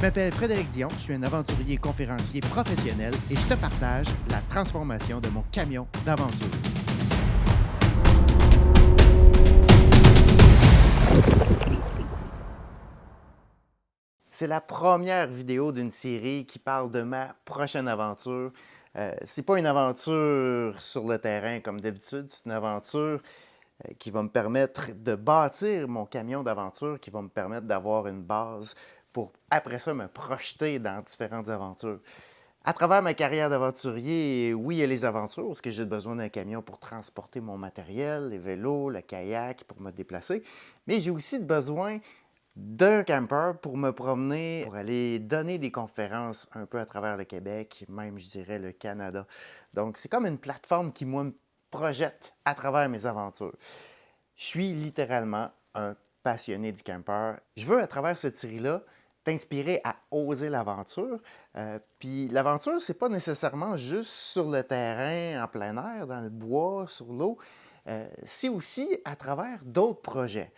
Je m'appelle Frédéric Dion, je suis un aventurier conférencier professionnel et je te partage la transformation de mon camion d'aventure. C'est la première vidéo d'une série qui parle de ma prochaine aventure. C'est pas une aventure sur le terrain comme d'habitude, c'est une aventure qui va me permettre de bâtir mon camion d'aventure, qui va me permettre d'avoir une base pour après ça me projeter dans différentes aventures. À travers ma carrière d'aventurier, oui, il y a les aventures, parce que j'ai besoin d'un camion pour transporter mon matériel, les vélos, le kayak, pour me déplacer, mais j'ai aussi besoin d'un camper pour me promener, pour aller donner des conférences un peu à travers le Québec, même, je dirais, le Canada. Donc, c'est comme une plateforme qui, moi, me projette à travers mes aventures. Je suis littéralement un passionné du camper. Je veux, à travers cette série-là, t'inspirer à oser l'aventure. Puis l'aventure, c'est pas nécessairement juste sur le terrain, en plein air, dans le bois, sur l'eau. C'est aussi à travers d'autres projets.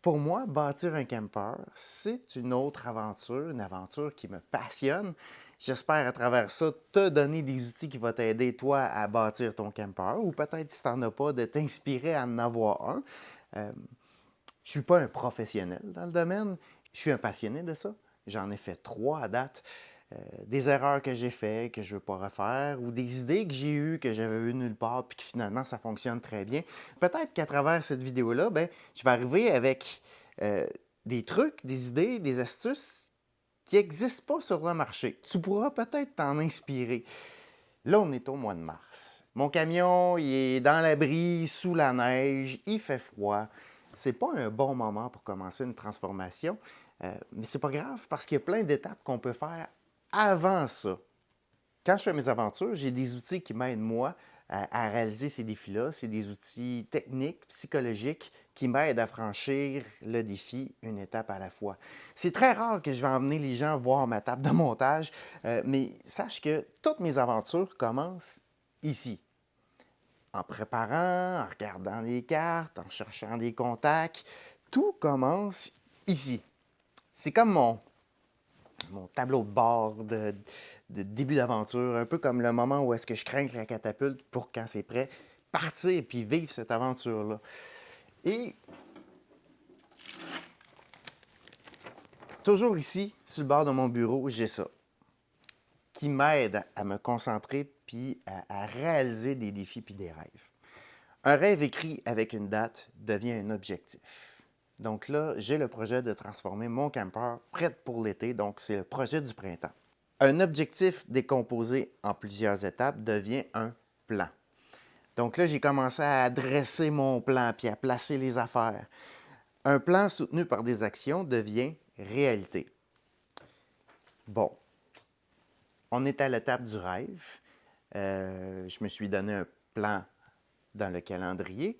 Pour moi, bâtir un camper, c'est une autre aventure, une aventure qui me passionne. J'espère à travers ça te donner des outils qui vont t'aider, toi, à bâtir ton camper ou peut-être, si tu n'en as pas, de t'inspirer à en avoir un. Je ne suis pas un professionnel dans le domaine, je suis un passionné de ça. J'en ai fait 3 à date. Des erreurs que j'ai faites, que je ne veux pas refaire, ou des idées que j'ai eues, que j'avais eues nulle part, puis que finalement, ça fonctionne très bien. Peut-être qu'à travers cette vidéo-là, je vais arriver avec des trucs, des idées, des astuces qui n'existent pas sur le marché. Tu pourras peut-être t'en inspirer. Là, on est au mois de mars. Mon camion, il est dans l'abri, sous la neige, il fait froid. C'est pas un bon moment pour commencer une transformation, mais c'est pas grave parce qu'il y a plein d'étapes qu'on peut faire avant ça. Quand je fais mes aventures, j'ai des outils qui m'aident, moi, à réaliser ces défis-là. C'est des outils techniques, psychologiques, qui m'aident à franchir le défi une étape à la fois. C'est très rare que je vais emmener les gens voir ma table de montage, mais sache que toutes mes aventures commencent ici. En préparant, en regardant les cartes, en cherchant des contacts, tout commence ici. C'est comme mon tableau de bord de début d'aventure, un peu comme le moment où est-ce que je crains la catapulte pour, quand c'est prêt, partir et puis vivre cette aventure-là. Et toujours ici, sur le bord de mon bureau, j'ai ça, qui m'aide à me concentrer puis à réaliser des défis puis des rêves. Un rêve écrit avec une date devient un objectif. Donc là, j'ai le projet de transformer mon camper prêt pour l'été, donc c'est le projet du printemps. Un objectif décomposé en plusieurs étapes devient un plan. Donc là, j'ai commencé à dresser mon plan puis à placer les affaires. Un plan soutenu par des actions devient réalité. Bon, on est à l'étape du rêve. Je me suis donné un plan dans le calendrier,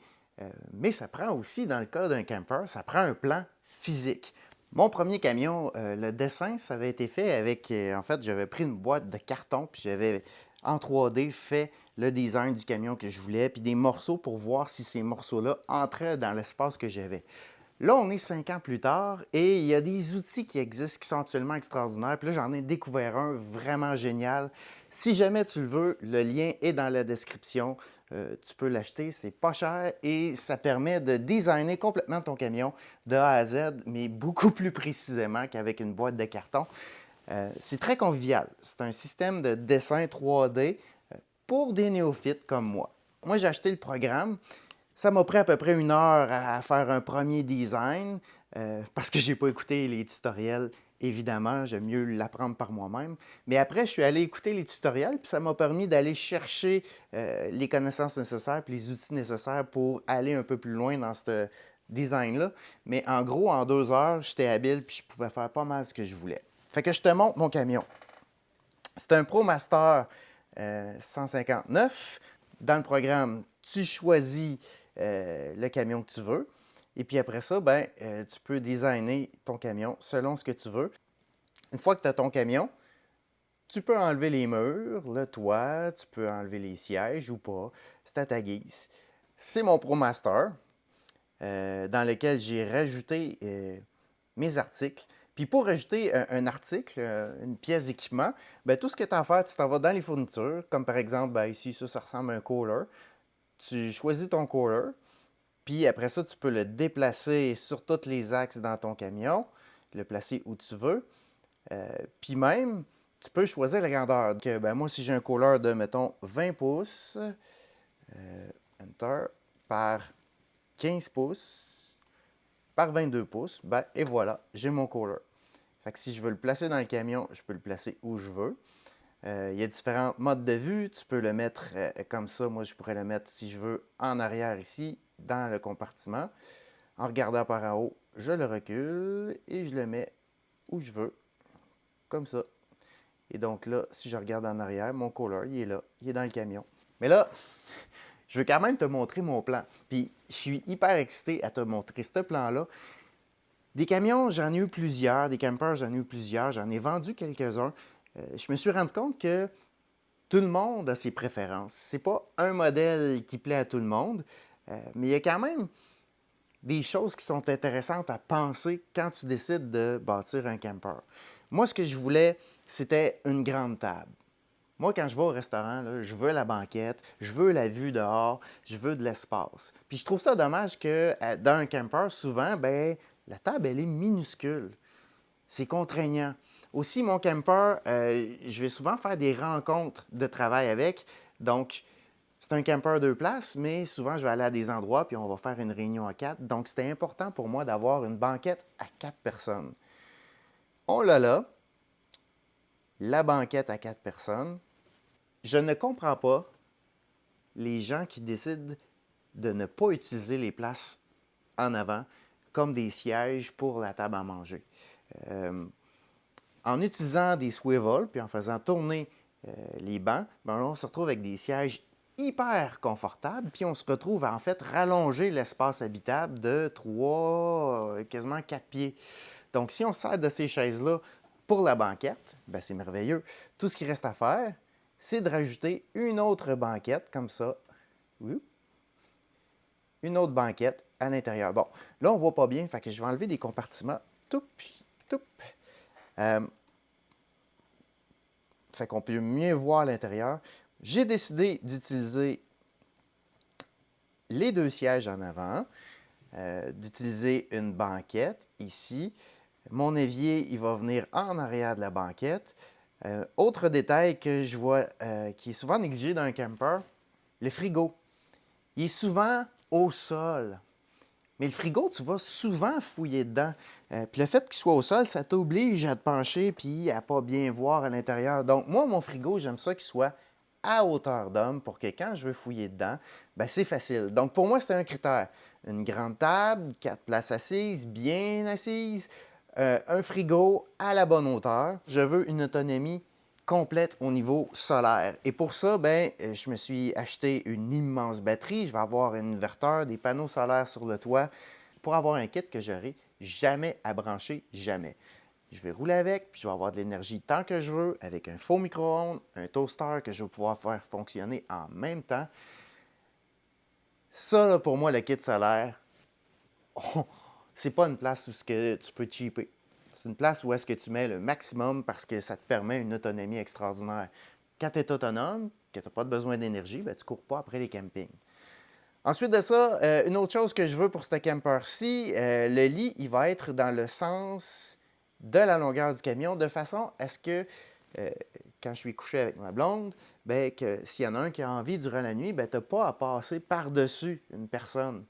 mais ça prend aussi, dans le cas d'un camper, ça prend un plan physique. Mon premier camion, le dessin, ça avait été fait avec, en fait, j'avais pris une boîte de carton, puis j'avais en 3D fait le design du camion que je voulais, puis des morceaux pour voir si ces morceaux-là entraient dans l'espace que j'avais. Là, on est 5 ans plus tard et il y a des outils qui existent qui sont absolument extraordinaires. Puis là, j'en ai découvert un vraiment génial. Si jamais tu le veux, le lien est dans la description. Tu peux l'acheter, c'est pas cher et ça permet de designer complètement ton camion de A à Z, mais beaucoup plus précisément qu'avec une boîte de carton. C'est très convivial. C'est un système de dessin 3D pour des néophytes comme moi. Moi, j'ai acheté le programme. Ça m'a pris à peu près 1 heure à faire un premier design parce que je n'ai pas écouté les tutoriels. Évidemment, j'aime mieux l'apprendre par moi-même. Mais après, je suis allé écouter les tutoriels, puis ça m'a permis d'aller chercher les connaissances nécessaires puis les outils nécessaires pour aller un peu plus loin dans ce design-là. Mais en gros, en 2 heures, j'étais habile puis je pouvais faire pas mal ce que je voulais. Fait que je te montre mon camion. C'est un ProMaster 159. Dans le programme, tu choisis le camion que tu veux. Et puis après ça, tu peux designer ton camion selon ce que tu veux. Une fois que tu as ton camion, tu peux enlever les murs, le toit, tu peux enlever les sièges ou pas. C'est à ta guise. C'est mon ProMaster dans lequel j'ai rajouté mes articles. Puis pour ajouter un article, une pièce d'équipement, ben, tout ce que tu as à faire, tu t'en vas dans les fournitures, comme par exemple, ben, ici, ça ressemble à un cooler. Tu choisis ton cooler, puis après ça, tu peux le déplacer sur tous les axes dans ton camion, le placer où tu veux. Puis même, tu peux choisir la grandeur. Donc, ben, moi, si j'ai un cooler de, mettons, 20 pouces, Enter, par 15 pouces, par 22 pouces, ben, et voilà, j'ai mon cooler. Fait que si je veux le placer dans le camion, je peux le placer où je veux. Il y a différents modes de vue. Tu peux le mettre comme ça. Moi, je pourrais le mettre, si je veux, en arrière ici, dans le compartiment. En regardant par en haut, je le recule et je le mets où je veux, comme ça. Et donc là, si je regarde en arrière, mon cooler, il est là, il est dans le camion. Mais là, je veux quand même te montrer mon plan. Puis, je suis hyper excité à te montrer ce plan-là. Des camions, j'en ai eu plusieurs. Des campers, j'en ai eu plusieurs. J'en ai vendu quelques-uns. Je me suis rendu compte que tout le monde a ses préférences. C'est pas un modèle qui plaît à tout le monde, mais il y a quand même des choses qui sont intéressantes à penser quand tu décides de bâtir un camper. Moi, ce que je voulais, c'était une grande table. Moi, quand je vais au restaurant, là, je veux la banquette, je veux la vue dehors, je veux de l'espace. Puis je trouve ça dommage que dans un camper, souvent, ben, la table, elle est minuscule. C'est contraignant. Aussi, mon camper, je vais souvent faire des rencontres de travail avec. Donc, c'est un camper 2 places, mais souvent, je vais aller à des endroits puis on va faire une réunion à 4. Donc, c'était important pour moi d'avoir une banquette à 4 personnes. On l'a là, la banquette à 4 personnes. Je ne comprends pas les gens qui décident de ne pas utiliser les places en avant comme des sièges pour la table à manger. En utilisant des swivels puis en faisant tourner les bancs, ben on se retrouve avec des sièges hyper confortables, puis on se retrouve à en fait rallonger l'espace habitable de 3, quasiment 4 pieds. Donc, si on sert de ces chaises-là pour la banquette, ben c'est merveilleux. Tout ce qui reste à faire, c'est de rajouter une autre banquette comme ça. Une autre banquette à l'intérieur. Bon, là, on ne voit pas bien, fait que je vais enlever des compartiments. Toup, toup. Fait qu'on peut mieux voir l'intérieur. J'ai décidé d'utiliser les 2 sièges en avant, d'utiliser une banquette ici. Mon évier, il va venir en arrière de la banquette. Autre détail que je vois qui est souvent négligé dans un camper, le frigo. Il est souvent au sol. Mais le frigo, tu vas souvent fouiller dedans. Puis le fait qu'il soit au sol, ça t'oblige à te pencher puis à pas bien voir à l'intérieur. Donc, moi, mon frigo, j'aime ça qu'il soit à hauteur d'homme pour que quand je veux fouiller dedans, ben, c'est facile. Donc, pour moi, c'était un critère. Une grande table, 4 places assises, bien assises, un frigo à la bonne hauteur. Je veux une autonomie complète au niveau solaire. Et pour ça, ben, je me suis acheté une immense batterie. Je vais avoir un inverteur, des panneaux solaires sur le toit pour avoir un kit que j'aurai jamais à brancher, jamais. Je vais rouler avec, puis je vais avoir de l'énergie tant que je veux, avec un faux micro-ondes, un toaster que je vais pouvoir faire fonctionner en même temps. Ça, là, pour moi, le kit solaire, c'est pas une place où tu peux cheaper. C'est une place où est-ce que tu mets le maximum parce que ça te permet une autonomie extraordinaire. Quand tu es autonome, que tu n'as pas besoin d'énergie, ben, tu ne cours pas après les campings. Ensuite de ça, une autre chose que je veux pour ce camper-ci, le lit, il va être dans le sens de la longueur du camion, de façon à ce que, quand je suis couché avec ma blonde, ben, que s'il y en a un qui a envie durant la nuit, ben, tu n'as pas à passer par-dessus une personne.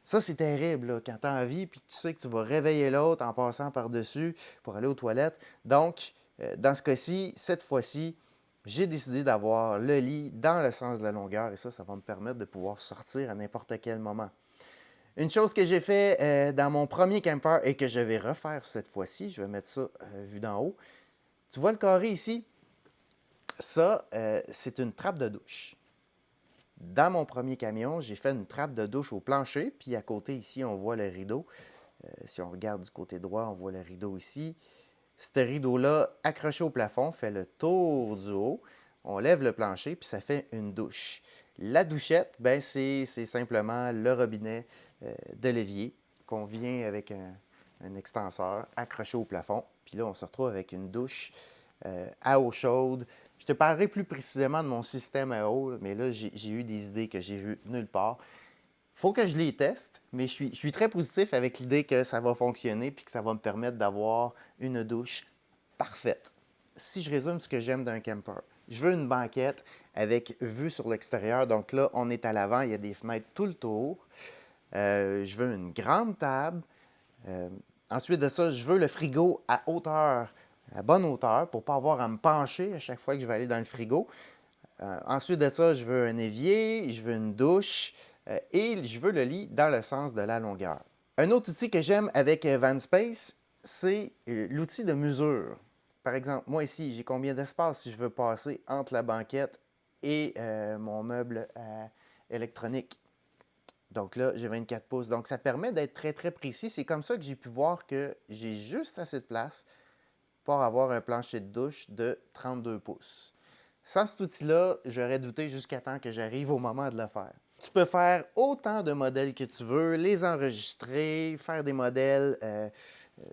Ça, c'est terrible, là, quand tu as envie puis que tu sais que tu vas réveiller l'autre en passant par-dessus pour aller aux toilettes. Donc, dans ce cas-ci, cette fois-ci, j'ai décidé d'avoir le lit dans le sens de la longueur et ça va me permettre de pouvoir sortir à n'importe quel moment. Une chose que j'ai fait dans mon premier camper et que je vais refaire cette fois-ci, je vais mettre ça vu d'en haut. Tu vois le carré ici? Ça, c'est une trappe de douche. Dans mon premier camion, j'ai fait une trappe de douche au plancher, puis à côté ici, on voit le rideau. Si on regarde du côté droit, on voit le rideau ici. Ce rideau-là, accroché au plafond, fait le tour du haut. On lève le plancher, puis ça fait une douche. La douchette, c'est simplement le robinet de l'évier qu'on vient avec un extenseur accroché au plafond. Puis là, on se retrouve avec une douche à eau chaude. Je te parlerai plus précisément de mon système à eau, mais là, j'ai eu des idées que j'ai vues nulle part. Il faut que je les teste, mais je suis très positif avec l'idée que ça va fonctionner puis que ça va me permettre d'avoir une douche parfaite. Si je résume ce que j'aime d'un camper, je veux une banquette avec vue sur l'extérieur. Donc là, on est à l'avant, il y a des fenêtres tout le tour. Je veux une grande table. Euh, Ensuite de ça, je veux le frigo à hauteur, à bonne hauteur, pour ne pas avoir à me pencher à chaque fois que je vais aller dans le frigo. Ensuite de ça, je veux un évier, je veux une douche et je veux le lit dans le sens de la longueur. Un autre outil que j'aime avec VanSpace, c'est l'outil de mesure. Par exemple, moi ici, j'ai combien d'espace si je veux passer entre la banquette et mon meuble électronique. Donc là, j'ai 24 pouces. Donc ça permet d'être très, très précis. C'est comme ça que j'ai pu voir que j'ai juste assez de place pour avoir un plancher de douche de 32 pouces. Sans cet outil-là, j'aurais douté jusqu'à temps que j'arrive au moment de le faire. Tu peux faire autant de modèles que tu veux, les enregistrer, faire des modèles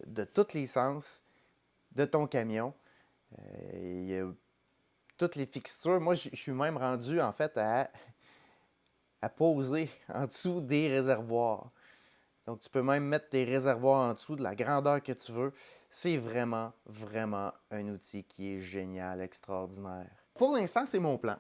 de tous les sens de ton camion. Et, toutes les fixtures. Moi, je suis même rendu en fait à poser en dessous des réservoirs. Donc, tu peux même mettre tes réservoirs en dessous de la grandeur que tu veux. C'est vraiment, vraiment un outil qui est génial, extraordinaire. Pour l'instant, c'est mon plan.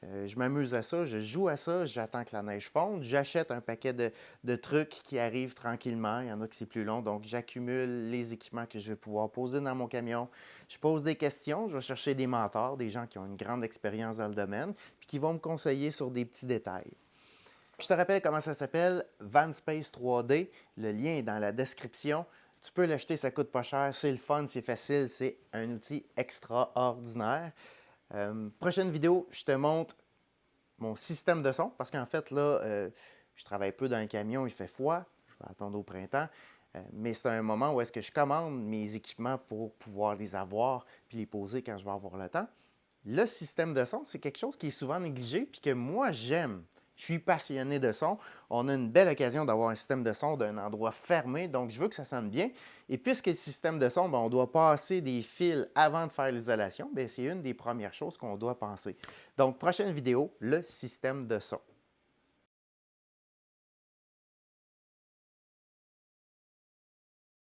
Je m'amuse à ça, je joue à ça, j'attends que la neige fonde, j'achète un paquet de trucs qui arrivent tranquillement. Il y en a qui c'est plus long, donc j'accumule les équipements que je vais pouvoir poser dans mon camion. Je pose des questions, je vais chercher des mentors, des gens qui ont une grande expérience dans le domaine, puis qui vont me conseiller sur des petits détails. Je te rappelle comment ça s'appelle, VanSpace 3D. Le lien est dans la description. Tu peux l'acheter, ça coûte pas cher, c'est le fun, c'est facile, c'est un outil extraordinaire. Prochaine vidéo, je te montre mon système de son parce qu'en fait, là, je travaille peu dans le camion, il fait froid, je vais attendre au printemps. Mais c'est un moment où est-ce que je commande mes équipements pour pouvoir les avoir puis les poser quand je vais avoir le temps. Le système de son, c'est quelque chose qui est souvent négligé puis que moi, j'aime. Je suis passionné de son. On a une belle occasion d'avoir un système de son d'un endroit fermé, donc je veux que ça sonne bien. Et puisque le système de son, on doit passer des fils avant de faire l'isolation, c'est une des premières choses qu'on doit penser. Donc, prochaine vidéo, le système de son.